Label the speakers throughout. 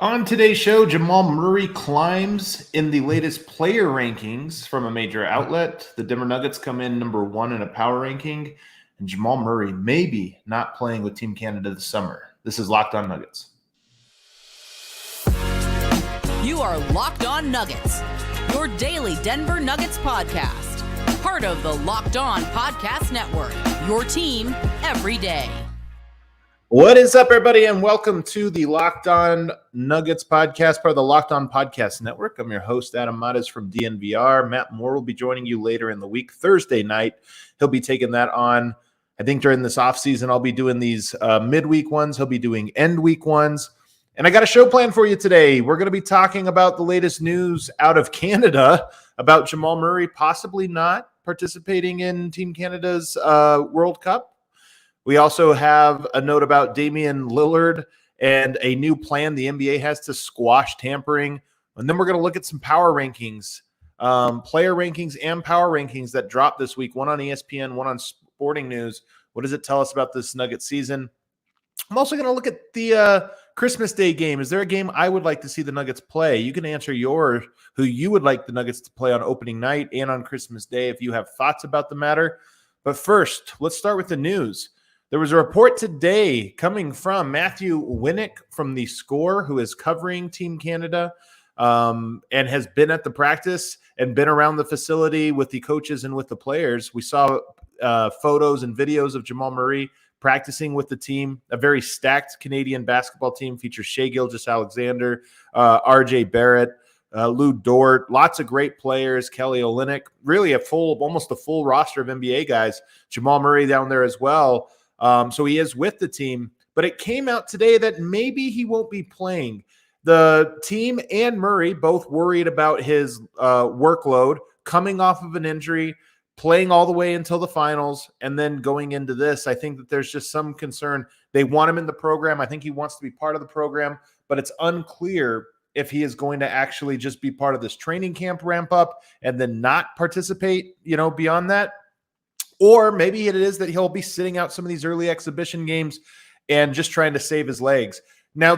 Speaker 1: On today's show, Jamal Murray climbs in the latest player rankings from a major outlet. The Denver Nuggets come in number one in a power ranking, and Jamal Murray maybe not playing with Team Canada this summer. This is Locked On Nuggets.
Speaker 2: You are Locked On Nuggets, your daily Denver Nuggets podcast. Part of the Locked On Podcast Network, your team every day.
Speaker 1: What is up, everybody, and welcome to the Locked On Nuggets podcast, part of the Locked On Podcast Network. I'm your host, Adam Matas from DNVR. Matt Moore will be joining you later in the week, Thursday night. He'll be taking that on. I think during this offseason, I'll be doing these midweek ones. He'll be doing end week ones. And I got a show plan for you today. We're going to be talking about the latest news out of Canada about Jamal Murray possibly not participating in Team Canada's World Cup. We also have a note about Damian Lillard and a new plan the NBA has to squash tampering. And then we're going to look at some power rankings, player rankings and power rankings that dropped this week, one on ESPN, one on Sporting News. What does it tell us about this Nugget season? I'm also going to look at the Christmas Day game. Is there a game I would like to see the Nuggets play? You can answer who you would like the Nuggets to play on opening night and on Christmas Day if you have thoughts about the matter. But first, let's start with the news. There was a report today coming from Matthew Winnick from The Score, who is covering Team Canada and has been at the practice and been around the facility with the coaches and with the players. We saw photos and videos of Jamal Murray practicing with the team. A very stacked Canadian basketball team features Shai Gilgeous-Alexander, RJ Barrett, Lou Dort, lots of great players, Kelly Olynyk, really almost a full roster of NBA guys. Jamal Murray down there as well. So he is with the team, but it came out today that maybe he won't be playing. The team and Murray both worried about his workload, coming off of an injury, playing all the way until the finals, and then going into this. I think that there's just some concern. They want him in the program. I think he wants to be part of the program, but it's unclear if he is going to actually just be part of this training camp ramp up and then not participate, beyond that. Or maybe it is that he'll be sitting out some of these early exhibition games and just trying to save his legs. Now,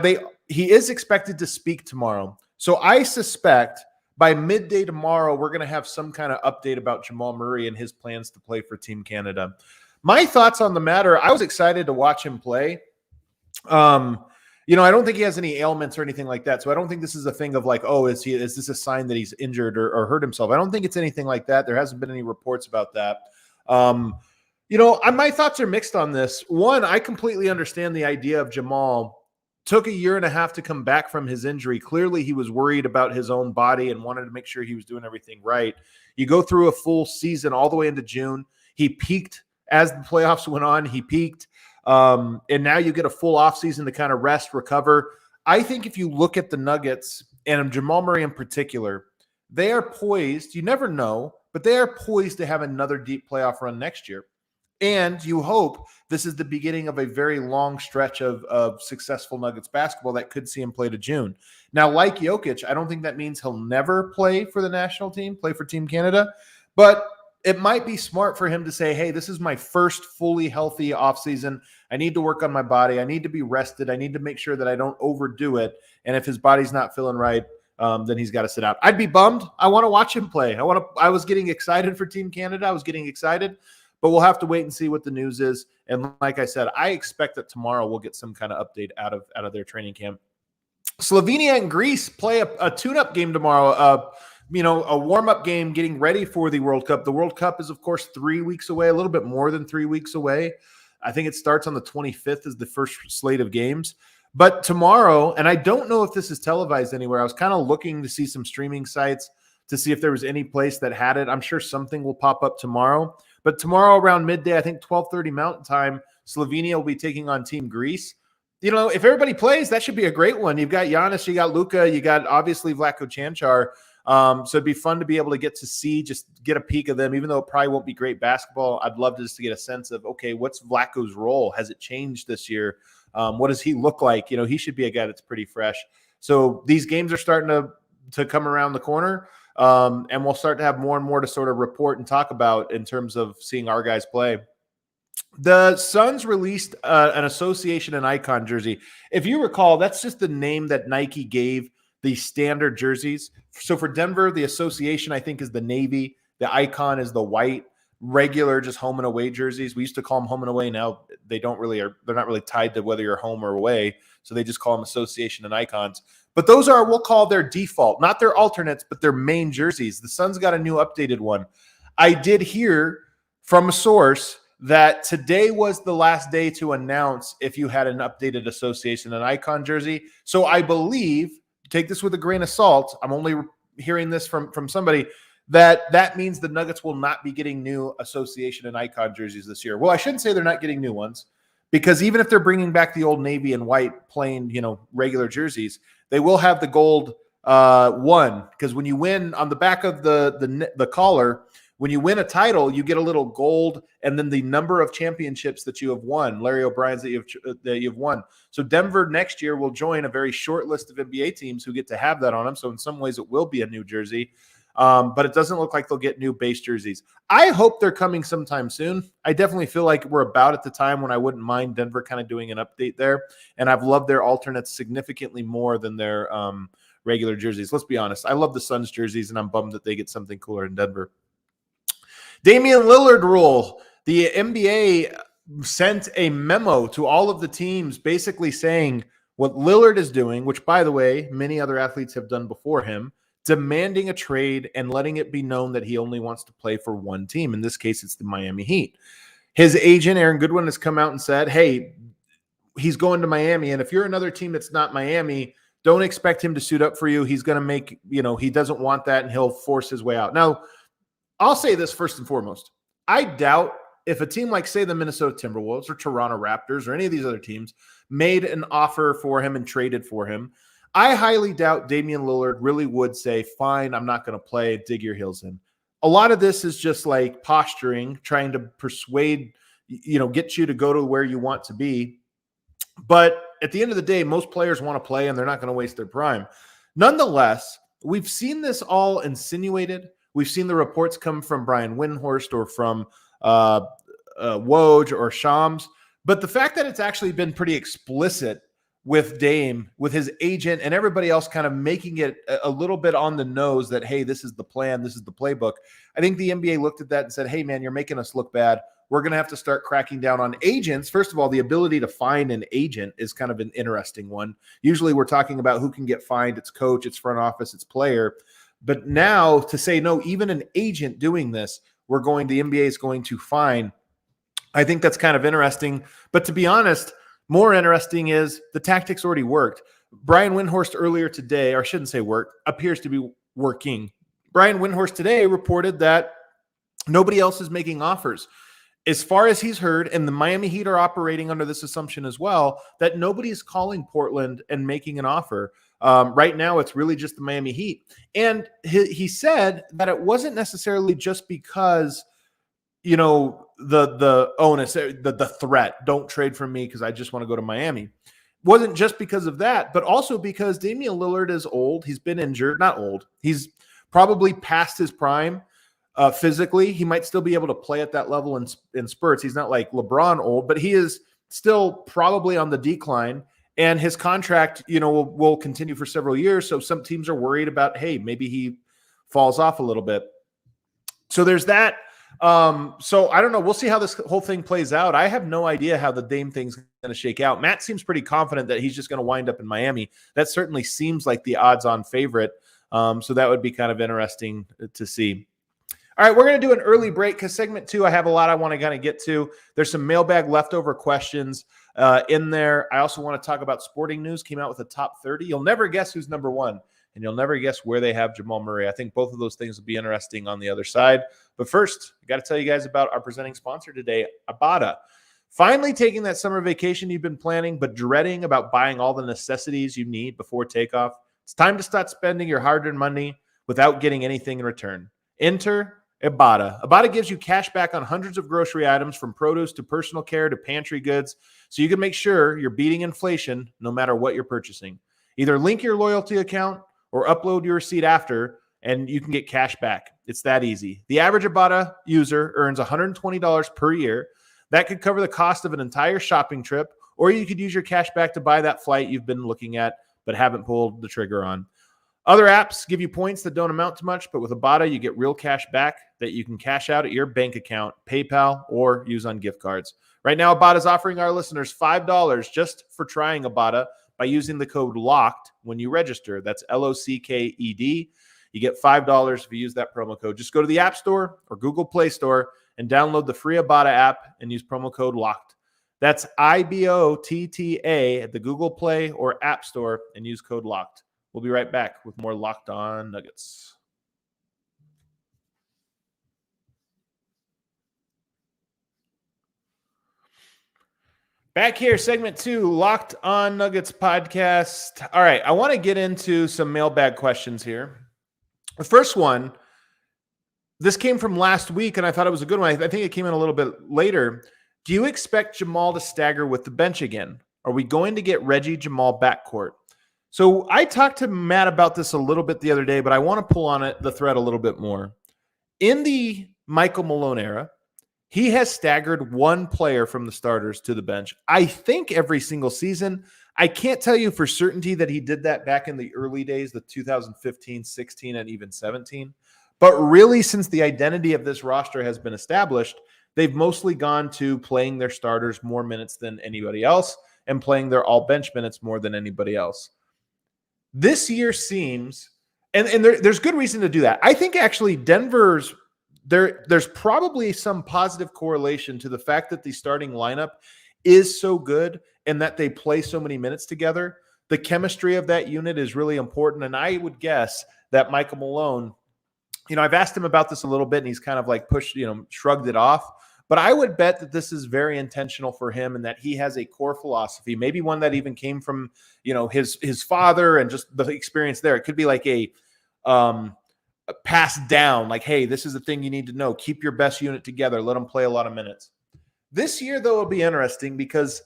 Speaker 1: he is expected to speak tomorrow. So I suspect by midday tomorrow, we're going to have some kind of update about Jamal Murray and his plans to play for Team Canada. My thoughts on the matter, I was excited to watch him play. I don't think he has any ailments or anything like that. So I don't think this is a thing of like, oh, is this a sign that he's injured or hurt himself? I don't think it's anything like that. There hasn't been any reports about that. My thoughts are mixed on this. One, I completely understand the idea of Jamal. Took a year and a half to come back from his injury. Clearly, he was worried about his own body and wanted to make sure he was doing everything right. You go through a full season all the way into June. He peaked as the playoffs went on. He peaked. And now you get a full offseason to kind of rest, recover. I think if you look at the Nuggets and Jamal Murray in particular, they are poised. You never know. But they are poised to have another deep playoff run next year. And you hope this is the beginning of a very long stretch of successful Nuggets basketball that could see him play to June. Now, like Jokic, I don't think that means he'll never play for the national team, play for Team Canada. But it might be smart for him to say, hey, this is my first fully healthy offseason. I need to work on my body. I need to be rested. I need to make sure that I don't overdo it. And if his body's not feeling right, then he's got to sit out. I'd be bummed. I want to watch him play. I was getting excited for Team Canada. I was getting excited, but we'll have to wait and see what the news is. And like I said, I expect that tomorrow we'll get some kind of update out of their training camp. Slovenia and Greece play a tune-up game tomorrow. A warm-up game getting ready for the World Cup. The World Cup is, of course, 3 weeks away, a little bit more than 3 weeks away. I think it starts on the 25th as the first slate of games. But tomorrow, and I don't know if this is televised anywhere. I was kind of looking to see some streaming sites to see if there was any place that had it. I'm sure something will pop up tomorrow. But tomorrow around midday, I think 12:30 Mountain Time, Slovenia will be taking on Team Greece. If everybody plays, that should be a great one. You've got Giannis, you got Luka, you got obviously Vlatko Cancar. So it'd be fun to be able to just get a peek of them, even though it probably won't be great basketball. I'd love to get a sense of, okay, what's Vlatko's role? Has it changed this year? What does he look like? He should be a guy that's pretty fresh. So these games are starting to come around the corner, and we'll start to have more and more to sort of report and talk about in terms of seeing our guys play. The Suns released an association and icon jersey. If you recall, that's just the name that Nike gave the standard jerseys. So for Denver, the association, I think, is the navy. The icon is the white. Regular, just home and away jerseys. We used to call them home and away. Now they're not really tied to whether you're home or away. So they just call them association and icons. But those are, we'll call their default, not their alternates, but their main jerseys. The Suns got a new updated one. I did hear from a source that today was the last day to announce if you had an updated association and icon jersey. So I believe, take this with a grain of salt, I'm only hearing this from somebody, that means the Nuggets will not be getting new association and icon jerseys this year. Well, I shouldn't say they're not getting new ones, because even if they're bringing back the old navy and white plain, regular jerseys, they will have the gold one, because when you win on the back of the collar, when you win a title, you get a little gold and then the number of championships that you have won, Larry O'Brien's that you've won. So Denver next year will join a very short list of NBA teams who get to have that on them. So in some ways it will be a new jersey, but it doesn't look like they'll get new base jerseys. I hope they're coming sometime soon. I definitely feel like we're about at the time when I wouldn't mind Denver kind of doing an update there. And I've loved their alternates significantly more than their regular jerseys. Let's be honest. I love the Suns jerseys, and I'm bummed that they get something cooler in Denver. Damian Lillard rule. The NBA sent a memo to all of the teams basically saying what Lillard is doing, which, by the way, many other athletes have done before him, demanding a trade and letting it be known that he only wants to play for one team. In this case, it's the Miami Heat. His agent, Aaron Goodwin, has come out and said, hey, he's going to Miami, and if you're another team that's not Miami, don't expect him to suit up for you. He's going to make, he doesn't want that, and he'll force his way out. Now, I'll say this first and foremost. I doubt if a team like, say, the Minnesota Timberwolves or Toronto Raptors or any of these other teams made an offer for him and traded for him, I highly doubt Damian Lillard really would say, fine, I'm not going to play, dig your heels in. A lot of this is just like posturing, trying to persuade, get you to go to where you want to be. But at the end of the day, most players want to play and they're not going to waste their prime. Nonetheless, we've seen this all insinuated. We've seen the reports come from Brian Windhorst or from Woj or Shams. But the fact that it's actually been pretty explicit with Dame, with his agent and everybody else kind of making it a little bit on the nose that, hey, this is the plan, this is the playbook. I think the NBA looked at that and said, hey, man, you're making us look bad. We're going to have to start cracking down on agents. First of all, the ability to find an agent is kind of an interesting one. Usually we're talking about who can get fined. It's coach, it's front office, it's player. But now to say, no, even an agent doing this, the NBA is going to fine. I think that's kind of interesting. But to be honest, more interesting is the tactics already worked. Brian Windhorst earlier today, or I shouldn't say work, appears to be working. Brian Windhorst today reported that nobody else is making offers. As far as he's heard, and the Miami Heat are operating under this assumption as well, that nobody's calling Portland and making an offer. Right now, it's really just the Miami Heat. And he said that it wasn't necessarily just because, the onus, the threat, don't trade for me because I just want to go to Miami. It wasn't just because of that, but also because Damian Lillard is old. He's been injured, not old. He's probably past his prime. Physically, he might still be able to play at that level in spurts. He's not like LeBron old, but he is still probably on the decline. And his contract, will continue for several years. So some teams are worried about, hey, maybe he falls off a little bit. So there's that. So I don't know. We'll see how this whole thing plays out. I have no idea how the Dame thing's going to shake out. Matt seems pretty confident that he's just going to wind up in Miami. That certainly seems like the odds-on favorite. So that would be kind of interesting to see. All right, we're going to do an early break because segment 2, I have a lot I want to kind of get to. There's some mailbag leftover questions in there. I also want to talk about sporting news. Came out with a top 30. You'll never guess who's number 1, and you'll never guess where they have Jamal Murray. I think both of those things will be interesting on the other side. But first, I got to tell you guys about our presenting sponsor today, Ibotta. Finally taking that summer vacation you've been planning but dreading about buying all the necessities you need before takeoff. It's time to start spending your hard-earned money without getting anything in return. Enter Ibotta. Ibotta gives you cash back on hundreds of grocery items from produce to personal care to pantry goods, so you can make sure you're beating inflation no matter what you're purchasing. Either link your loyalty account or upload your receipt after, and you can get cash back. It's that easy. The average Ibotta user earns $120 per year. That could cover the cost of an entire shopping trip, or you could use your cash back to buy that flight you've been looking at but haven't pulled the trigger on. Other apps give you points that don't amount to much, but with Ibotta, you get real cash back that you can cash out at your bank account, PayPal, or use on gift cards. Right now, Ibotta is offering our listeners $5 just for trying Ibotta by using the code LOCKED when you register. That's LOCKED. You get $5 if you use that promo code. Just go to the App Store or Google Play Store and download the free Ibotta app and use promo code LOCKED. That's IBOTTA at the Google Play or App Store and use code LOCKED. We'll be right back with more Locked On Nuggets. Back here, segment 2, Locked On Nuggets podcast. All right, I want to get into some mailbag questions here. The first one, this came from last week, and I thought it was a good one. I think it came in a little bit later. Do you expect Jamal to stagger with the bench again? Are we going to get Reggie-Jamal backcourt? So I talked to Matt about this a little bit the other day, but I want to pull on the thread a little bit more. In the Michael Malone era, he has staggered one player from the starters to the bench, I think every single season. I can't tell you for certainty that he did that back in the early days, the 2015, 16, and even 17. But really, since the identity of this roster has been established, they've mostly gone to playing their starters more minutes than anybody else and playing their all-bench minutes more than anybody else. This year seems, and there's good reason to do that. I think actually Denver's, there's probably some positive correlation to the fact that the starting lineup is so good and that they play so many minutes together. The chemistry of that unit is really important. And I would guess that Michael Malone, I've asked him about this a little bit and he's kind of like shrugged it off. But I would bet that this is very intentional for him and that he has a core philosophy, maybe one that even came from, his father and just the experience there. It could be like a passed down, like, hey, this is the thing you need to know. Keep your best unit together. Let them play a lot of minutes. This year, though, will be interesting because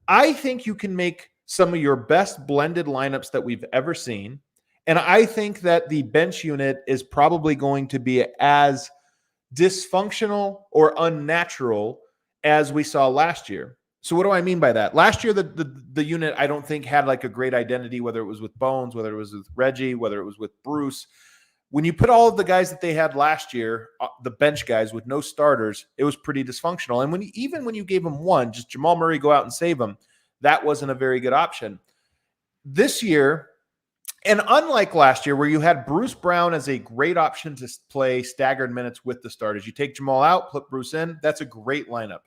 Speaker 1: I think you can make some of your best blended lineups that we've ever seen. And I think that the bench unit is probably going to be as dysfunctional or unnatural as we saw last year. So what do I mean by that? Last year, the unit, I don't think had like a great identity, whether it was with Bones, whether it was with Reggie, whether it was with Bruce. When you put all of the guys that they had last year, the bench guys with no starters, it was pretty dysfunctional. And even when you gave them one, just Jamal Murray go out and save them, that wasn't a very good option. This year, and unlike last year where you had Bruce Brown as a great option to play staggered minutes with the starters, you take Jamal out, put Bruce in, that's a great lineup.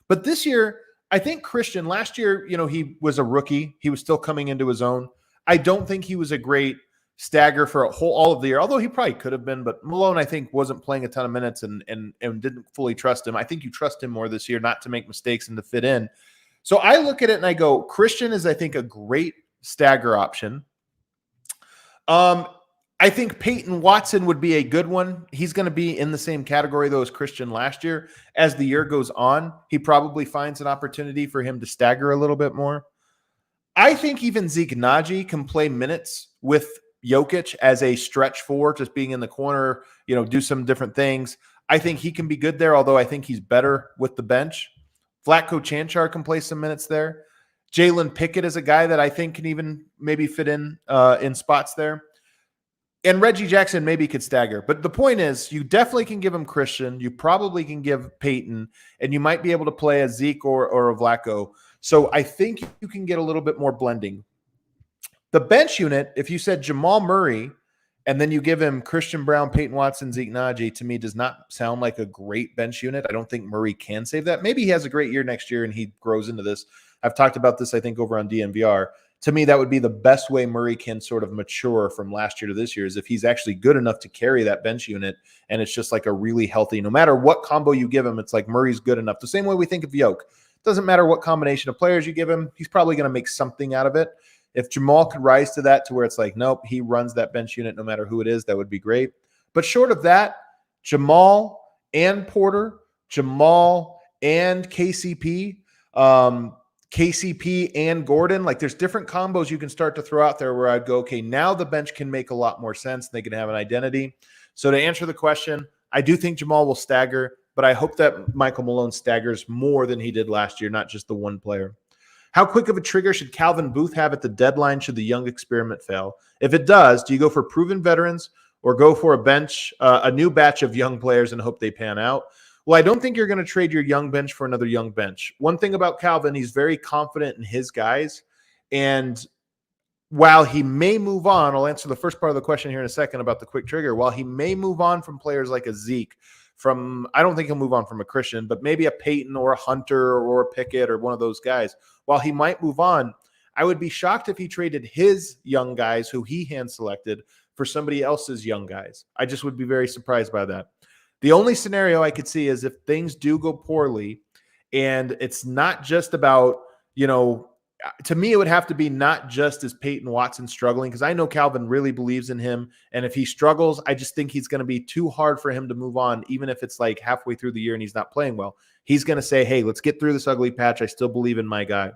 Speaker 1: But this year, I think Christian, last year, he was a rookie. He was still coming into his own. I don't think he was a great stagger for all of the year, although he probably could have been. But Malone, I think, wasn't playing a ton of minutes and didn't fully trust him. I think you trust him more this year not to make mistakes and to fit in. So I look at it and I go, Christian is, I think, a great stagger option. I think Peyton Watson would be a good one. He's going to be in the same category, though, as Christian last year. As the year goes on, he probably finds an opportunity for him to stagger a little bit more. I think even Zeke Naji can play minutes with Jokic as a stretch four, just being in the corner, do some different things. I think he can be good there, although I think he's better with the bench. Vlatko Čančar can play some minutes there. Jalen Pickett is a guy that I think can even maybe fit in spots there. And Reggie Jackson maybe could stagger. But the point is, you definitely can give him Christian. You probably can give Peyton. And you might be able to play a Zeke or a Vlatko. So I think you can get a little bit more blending. The bench unit, if you said Jamal Murray, and then you give him Christian Brown, Peyton Watson, Zeke Naji, to me does not sound like a great bench unit. I don't think Murray can save that. Maybe he has a great year next year and he grows into this. I've talked about this, I think, over on DNVR. To me, that would be the best way Murray can sort of mature from last year to this year, is if he's actually good enough to carry that bench unit and it's just like a really healthy, no matter what combo you give him, it's like Murray's good enough. The same way we think of Yoke. Doesn't matter what combination of players you give him, he's probably going to make something out of it. If Jamal could rise to that to where it's like, nope, he runs that bench unit no matter who it is, that would be great. But short of that, Jamal and Porter, Jamal and KCP, KCP and Gordon, like there's different combos you can start to throw out there where I'd go, okay, now the bench can make a lot more sense. They can have an identity. So to answer the question, I do think Jamal will stagger, but I hope that Michael Malone staggers more than he did last year, not just the one player. How quick of a trigger should Calvin Booth have at the deadline should the young experiment fail? If it does, do you go for proven veterans or go for a new batch of young players and hope they pan out? Well, I don't think you're going to trade your young bench for another young bench. One thing about Calvin, he's very confident in his guys. And while he may move on, I'll answer the first part of the question here in a second about the quick trigger. While he may move on from players like a Zeke, I don't think he'll move on from a Christian, but maybe a Peyton or a Hunter or a Pickett or one of those guys. While he might move on, I would be shocked if he traded his young guys who he hand selected for somebody else's young guys. I just would be very surprised by that. The only scenario I could see is if things do go poorly and it's not just about, to me, it would have to be not just as Peyton Watson struggling, because I know Calvin really believes in him. And if he struggles, I just think he's going to be too hard for him to move on, even if it's like halfway through the year and he's not playing well. He's going to say, hey, let's get through this ugly patch. I still believe in my guy.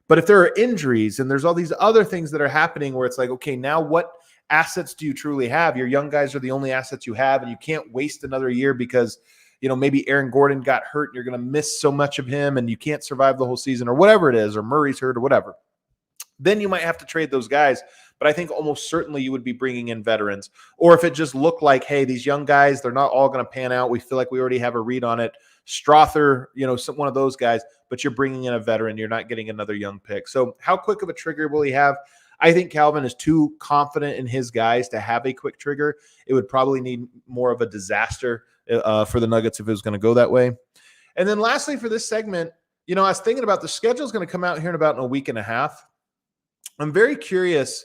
Speaker 1: But if there are injuries and there's all these other things that are happening where it's like, okay, now what assets do you truly have? Your young guys are the only assets you have, and you can't waste another year because maybe Aaron Gordon got hurt and you're going to miss so much of him and you can't survive the whole season or whatever it is, or Murray's hurt or whatever. Then you might have to trade those guys. But I think almost certainly you would be bringing in veterans. Or if it just looked like, hey, these young guys, they're not all going to pan out. We feel like we already have a read on it. Strother, one of those guys, but you're bringing in a veteran. You're not getting another young pick. So how quick of a trigger will he have? I think Calvin is too confident in his guys to have a quick trigger. It would probably need more of a disaster for the Nuggets if it was going to go that way. And then lastly, for this segment, I was thinking about the schedule is going to come out here in about a week and a half. I'm very curious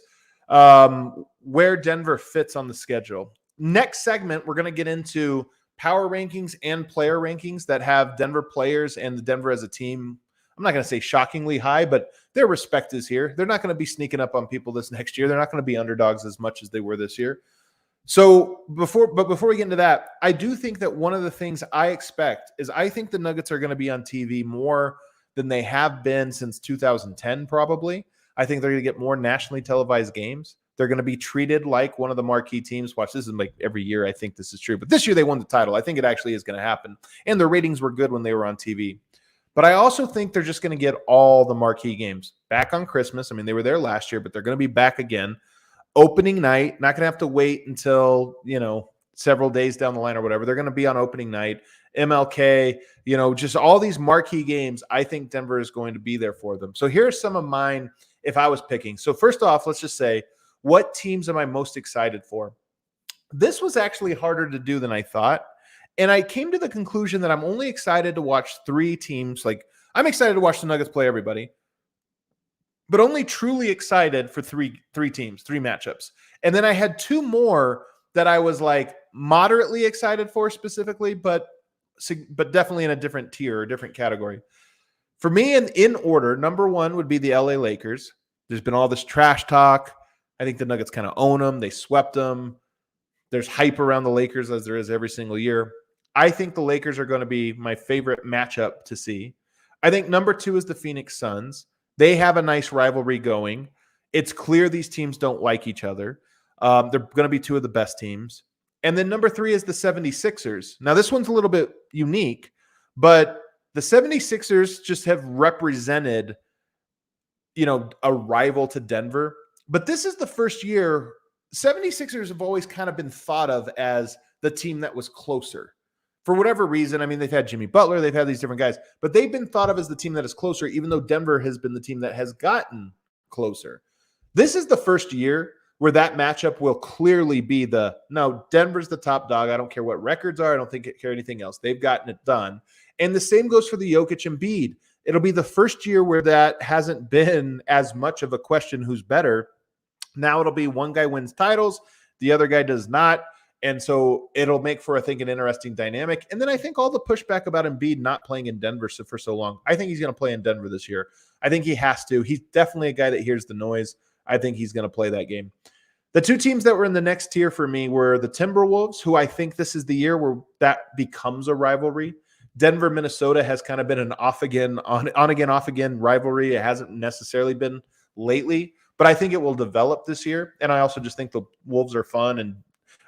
Speaker 1: where Denver fits on the schedule. Next segment, we're going to get into power rankings and player rankings that have Denver players and the Denver as a team. I'm not going to say shockingly high, but their respect is here. They're not going to be sneaking up on people this next year. They're not going to be underdogs as much as they were this year. So before we get into that, I do think that one of the things I expect is I think the Nuggets are going to be on TV more than they have been since 2010, probably. I think they're going to get more nationally televised games. They're going to be treated like one of the marquee teams. Watch, this is like every year I think this is true. But this year they won the title. I think it actually is going to happen. And their ratings were good when they were on TV. But I also think they're just going to get all the marquee games back on Christmas. I mean, they were there last year, but they're going to be back again. Opening night, not going to have to wait until, several days down the line or whatever. They're going to be on opening night. MLK, just all these marquee games. I think Denver is going to be there for them. So here's some of mine if I was picking. So first off, let's just say, what teams am I most excited for? This was actually harder to do than I thought. And I came to the conclusion that I'm only excited to watch 3 teams. Like, I'm excited to watch the Nuggets play everybody, but only truly excited for three teams, 3 matchups. And then I had 2 more that I was like moderately excited for specifically, but definitely in a different tier or different category. For me, in order, number 1 would be the LA Lakers. There's been all this trash talk. I think the Nuggets kind of own them. They swept them. There's hype around the Lakers as there is every single year. I think the Lakers are going to be my favorite matchup to see. I think number 2 is the Phoenix Suns. They have a nice rivalry going. It's clear these teams don't like each other. They're going to be 2 of the best teams. And then number 3 is the 76ers. Now, this one's a little bit unique, but the 76ers just have represented, a rival to Denver. But this is the first year 76ers have always kind of been thought of as the team that was closer. For whatever reason, I mean, they've had Jimmy Butler, they've had these different guys, but they've been thought of as the team that is closer, even though Denver has been the team that has gotten closer. This is the first year where that matchup will clearly be no, Denver's the top dog. I don't care what records are. I don't care anything else. They've gotten it done. And the same goes for the Jokic and Embiid. It'll be the first year where that hasn't been as much of a question who's better. Now it'll be one guy wins titles, the other guy does not. And so it'll make for, I think, an interesting dynamic. And then I think all the pushback about Embiid not playing in Denver for so long, I think he's going to play in Denver this year. I think he has to. He's definitely a guy that hears the noise. I think he's going to play that game. The 2 teams that were in the next tier for me were the Timberwolves, who I think this is the year where that becomes a rivalry. Denver, Minnesota has kind of been an off again, on again, off again rivalry. It hasn't necessarily been lately, but I think it will develop this year. And I also just think the Wolves are fun and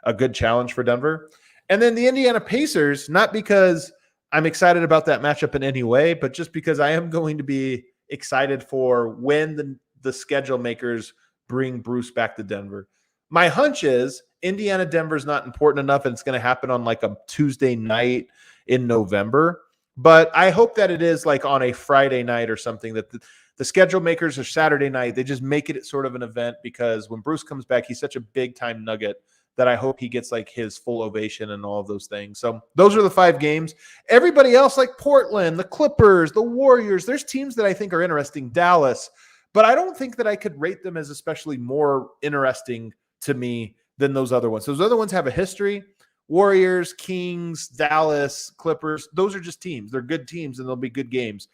Speaker 1: a good challenge for Denver. And then the Indiana Pacers, not because I'm excited about that matchup in any way, but just because I am going to be excited for when the schedule makers bring Bruce back to Denver. My hunch is Indiana Denver is not important enough, and it's going to happen on like a Tuesday night in November. But I hope that it is like on a Friday night or something, that the schedule makers are Saturday night. They just make it sort of an event, because when Bruce comes back, he's such a big time Nugget that I hope he gets like his full ovation and all of those things. So those are the 5 games. Everybody else, like Portland, the Clippers, the Warriors, there's teams that I think are interesting. Dallas, but I don't think that I could rate them as especially more interesting to me than those other ones. Those other ones have a history. Warriors, Kings, Dallas, Clippers, those are just teams. They're good teams, and they'll be good games.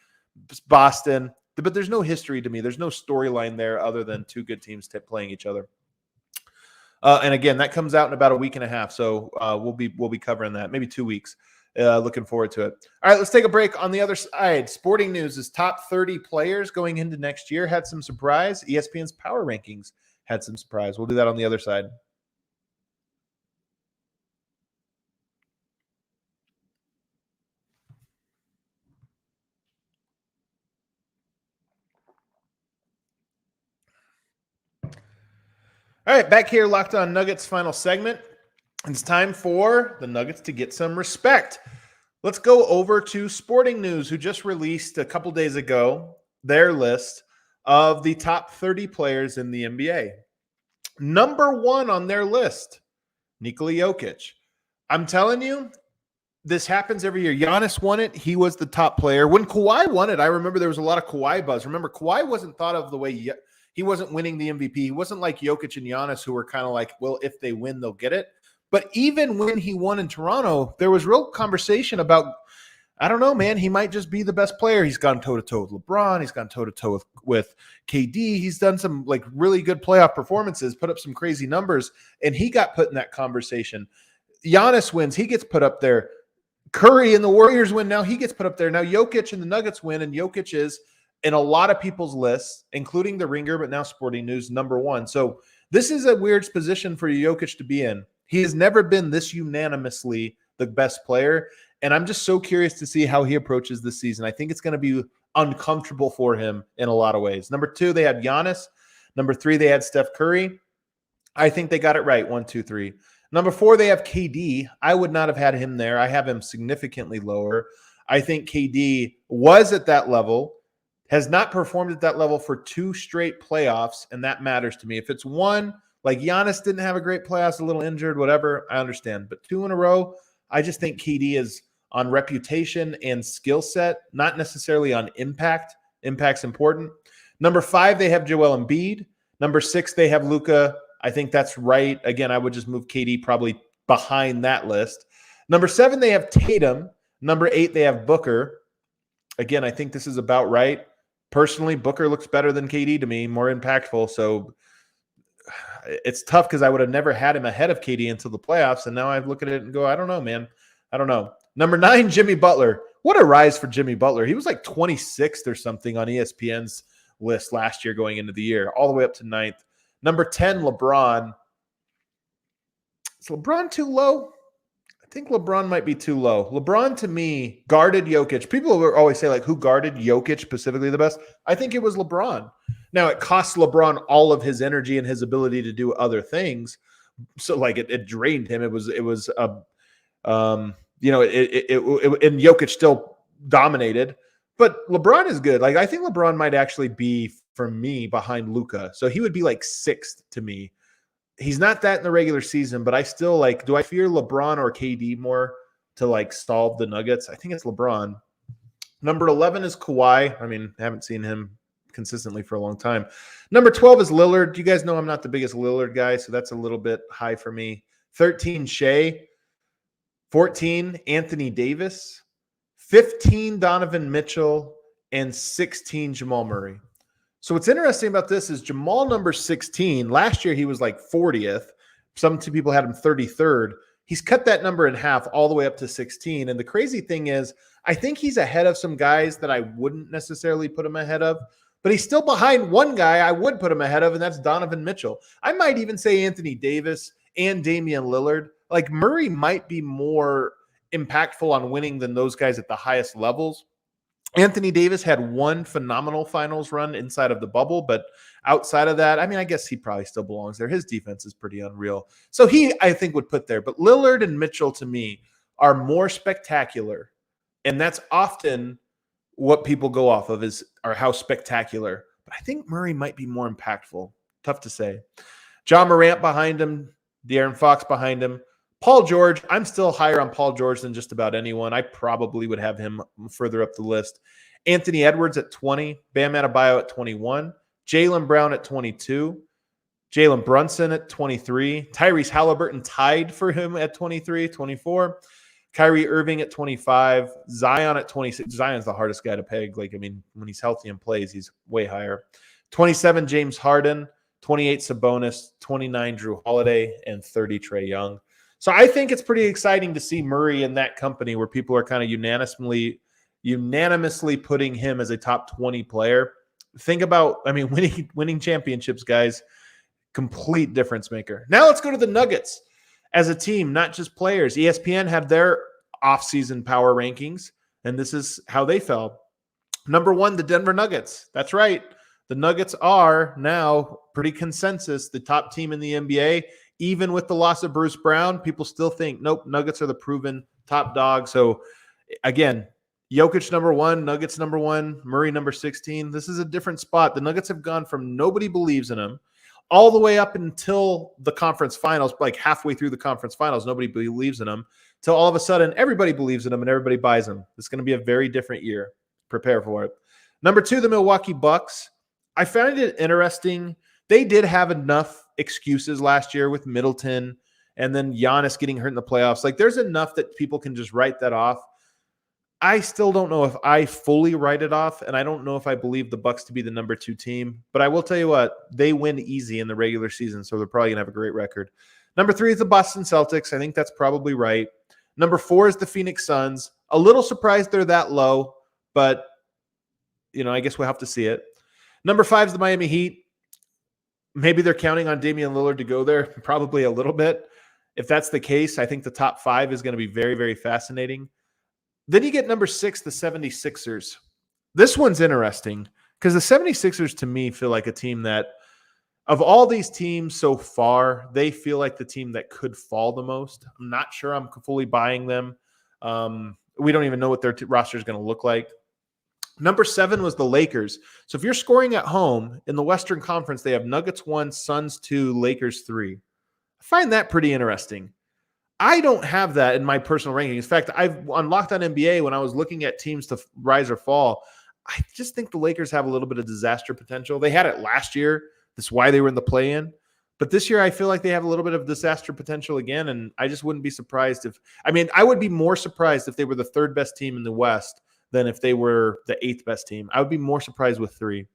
Speaker 1: Boston, but there's no history to me. There's no storyline there other than 2 good teams playing each other. And again, that comes out in about a week and a half, so we'll be covering that, maybe 2 weeks. Looking forward to it. All right, let's take a break. On the other side, sporting news is top 30 players going into next year had some surprise. ESPN's power rankings had some surprise. We'll do that on the other side. All right, back here, Locked On Nuggets, final segment. It's time for the Nuggets to get some respect. Let's go over to Sporting News, who just released a couple days ago their list of the top 30 players in the NBA. Number 1 on their list, Nikola Jokic. I'm telling you, this happens every year. Giannis won it. He was the top player. When Kawhi won it, I remember there was a lot of Kawhi buzz. Remember, Kawhi wasn't thought of the way he wasn't winning the MVP. He wasn't like Jokic and Giannis, who were kind of like, well, if they win, they'll get it. But even when he won in Toronto, there was real conversation about, I don't know, man, he might just be the best player. He's gone toe-to-toe with LeBron. He's gone toe-to-toe with KD. He's done some like really good playoff performances, put up some crazy numbers, and he got put in that conversation. Giannis wins. He gets put up there. Curry and the Warriors win. Now he gets put up there. Now Jokic and the Nuggets win, and Jokic is in a lot of people's lists, including the Ringer, but now Sporting News, number 1. So this is a weird position for Jokic to be in. He has never been this unanimously the best player, and I'm just so curious to see how he approaches this season. I think it's going to be uncomfortable for him in a lot of ways. Number 2, they had Giannis. Number 3, they had Steph Curry. I think they got it right, 1, 2, 3. Number 4, they have KD. I would not have had him there. I have him significantly lower. I think KD was at that level, has not performed at that level for 2 straight playoffs, and that matters to me. If it's 1, like Giannis didn't have a great playoffs, a little injured, whatever, I understand. But 2 in a row, I just think KD is on reputation and skill set, not necessarily on impact. Impact's important. Number 5, they have Joel Embiid. Number 6, they have Luka. I think that's right. Again, I would just move KD probably behind that list. Number 7, they have Tatum. Number 8, they have Booker. Again, I think this is about right. Personally, Booker looks better than KD to me, more impactful. So it's tough because I would have never had him ahead of KD until the playoffs. And now I look at it and go, I don't know, man. I don't know. Number 9, Jimmy Butler. What a rise for Jimmy Butler. He was like 26th or something on ESPN's list last year going into the year, all the way up to 9th. Number 10, LeBron. Is LeBron too low? I think LeBron might be too low. LeBron, to me, guarded Jokic. People always say, like, who guarded Jokic specifically the best? I think it was LeBron. Now, it cost LeBron all of his energy and his ability to do other things. So, like, it drained him. And Jokic still dominated. But LeBron is good. Like, I think LeBron might actually be, for me, behind Luka. So he would be like 6th to me. He's not that in the regular season, but I still like, do I fear LeBron or KD more to like solve the Nuggets? I think it's LeBron. Number 11 is Kawhi. I mean, I haven't seen him consistently for a long time. Number 12 is Lillard. You guys know I'm not the biggest Lillard guy, so that's a little bit high for me. 13, Shea. 14, Anthony Davis. 15, Donovan Mitchell. And 16, Jamal Murray. So what's interesting about this is Jamal, number 16. Last year, he was like 40th. Some people had him 33rd. He's cut that number in half all the way up to 16. And the crazy thing is, I think he's ahead of some guys that I wouldn't necessarily put him ahead of. But he's still behind one guy I would put him ahead of, and that's Donovan Mitchell. I might even say Anthony Davis and Damian Lillard. Like, Murray might be more impactful on winning than those guys at the highest levels. Anthony Davis had one phenomenal finals run inside of the bubble, but outside of that, I mean, I guess he probably still belongs there. His defense is pretty unreal. So he, I think, would put there. But Lillard and Mitchell, to me, are more spectacular. And that's often what people go off of are how spectacular. But I think Murray might be more impactful. Tough to say. John Morant behind him, De'Aaron Fox behind him. Paul George, I'm still higher on Paul George than just about anyone. I probably would have him further up the list. Anthony Edwards at 20, Bam Adebayo at 21, Jaylen Brown at 22, Jalen Brunson at 23, Tyrese Halliburton tied for him at 23, 24, Kyrie Irving at 25, Zion at 26. Zion's the hardest guy to peg. Like, I mean, when he's healthy and plays, he's way higher. 27, James Harden, 28, Sabonis, 29, Drew Holiday, and 30, Trae Young. So I think it's pretty exciting to see Murray in that company where people are kind of unanimously putting him as a top 20 player. Think about, I mean, winning championships, guys, complete difference maker. Now let's go to the Nuggets as a team, not just players. ESPN had their offseason power rankings, and this is how they fell. Number 1, the Denver Nuggets. That's right. The Nuggets are now pretty consensus the top team in the NBA. Even with the loss of Bruce Brown, people still think, nope, Nuggets are the proven top dog. So, again, Jokic number 1, Nuggets number 1, Murray number 16. This is a different spot. The Nuggets have gone from nobody believes in them all the way up until the conference finals, like halfway through the conference finals, nobody believes in them, till all of a sudden everybody believes in them and everybody buys them. It's going to be a very different year. Prepare for it. Number 2, the Milwaukee Bucks. I found it interesting. They did have enough excuses last year with Middleton and then Giannis getting hurt in the playoffs. Like, there's enough that people can just write that off. I still don't know if I fully write it off, and I don't know if I believe the Bucks to be the number 2 team. But I will tell you what, they win easy in the regular season, so they're probably going to have a great record. Number 3 is the Boston Celtics. I think that's probably right. Number 4 is the Phoenix Suns. A little surprised they're that low, but, I guess we'll have to see it. Number 5 is the Miami Heat. Maybe they're counting on Damian Lillard to go there, probably a little bit. If that's the case, I think the top 5 is going to be very, very fascinating. Then you get number 6, the 76ers. This one's interesting because the 76ers, to me, feel like a team that, of all these teams so far, they feel like the team that could fall the most. I'm not sure I'm fully buying them. We don't even know what their roster is going to look like. Number 7 was the Lakers. So if you're scoring at home in the Western Conference, they have Nuggets 1, Suns 2, Lakers 3. I find that pretty interesting. I don't have that in my personal rankings. In fact, on Locked On NBA, when I was looking at teams to rise or fall, I just think the Lakers have a little bit of disaster potential. They had it last year. That's why they were in the play-in. But this year, I feel like they have a little bit of disaster potential again, and I just wouldn't be surprised I would be more surprised if they were the 3rd best team in the West than if they were the 8th best team. I would be more surprised with 3.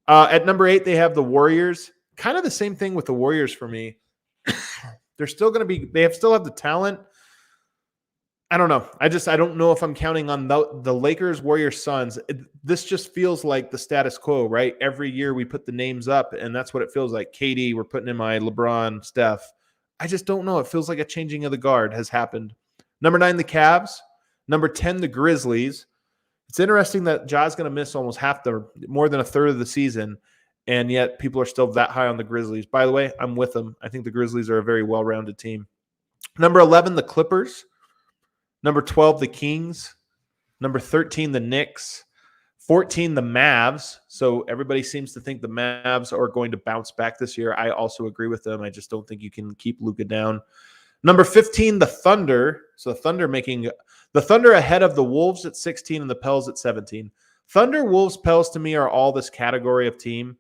Speaker 1: At number 8, they have the Warriors. Kind of the same thing with the Warriors for me. They're still going to be – they still have the talent. I don't know. I don't know if I'm counting on the Lakers, Warriors, Suns. This just feels like the status quo, right? Every year we put the names up, and that's what it feels like. KD, we're putting in my LeBron, Steph. I just don't know. It feels like a changing of the guard has happened. Number 9, the Cavs. Number 10, the Grizzlies. It's interesting that Ja's going to miss almost more than a third of the season, and yet people are still that high on the Grizzlies. By the way, I'm with them. I think the Grizzlies are a very well-rounded team. Number 11, the Clippers. Number 12, the Kings. Number 13, the Knicks. 14, the Mavs. So everybody seems to think the Mavs are going to bounce back this year. I also agree with them. I just don't think you can keep Luka down. Number 15, the Thunder. So the Thunder ahead of the Wolves at 16 and the Pels at 17. Thunder, Wolves, Pels to me are all this category of team.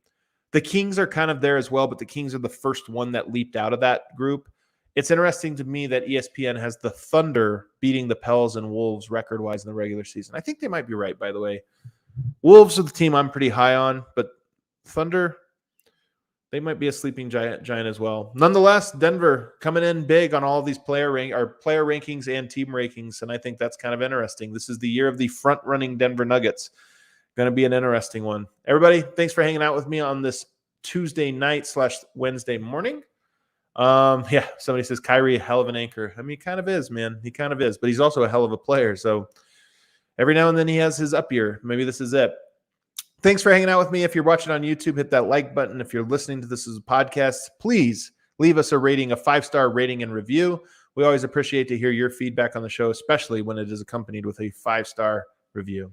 Speaker 1: The Kings are kind of there as well, but the Kings are the first one that leaped out of that group. It's interesting to me that ESPN has the Thunder beating the Pels and Wolves record-wise in the regular season. I think they might be right, by the way. Wolves are the team I'm pretty high on, but Thunder, they might be a sleeping giant as well. Nonetheless, Denver coming in big on all of these player rankings and team rankings, and I think that's kind of interesting. This is the year of the front-running Denver Nuggets. Going to be an interesting one. Everybody, thanks for hanging out with me on this Tuesday night / Wednesday morning. Yeah, somebody says Kyrie, a hell of an anchor. I mean, he kind of is, man. He kind of is, but he's also a hell of a player. So every now and then he has his up year. Maybe this is it. Thanks for hanging out with me. If you're watching on YouTube, hit that like button. If you're listening to this as a podcast, please leave us a 5-star rating and review. We always appreciate to hear your feedback on the show, especially when it is accompanied with a 5-star review.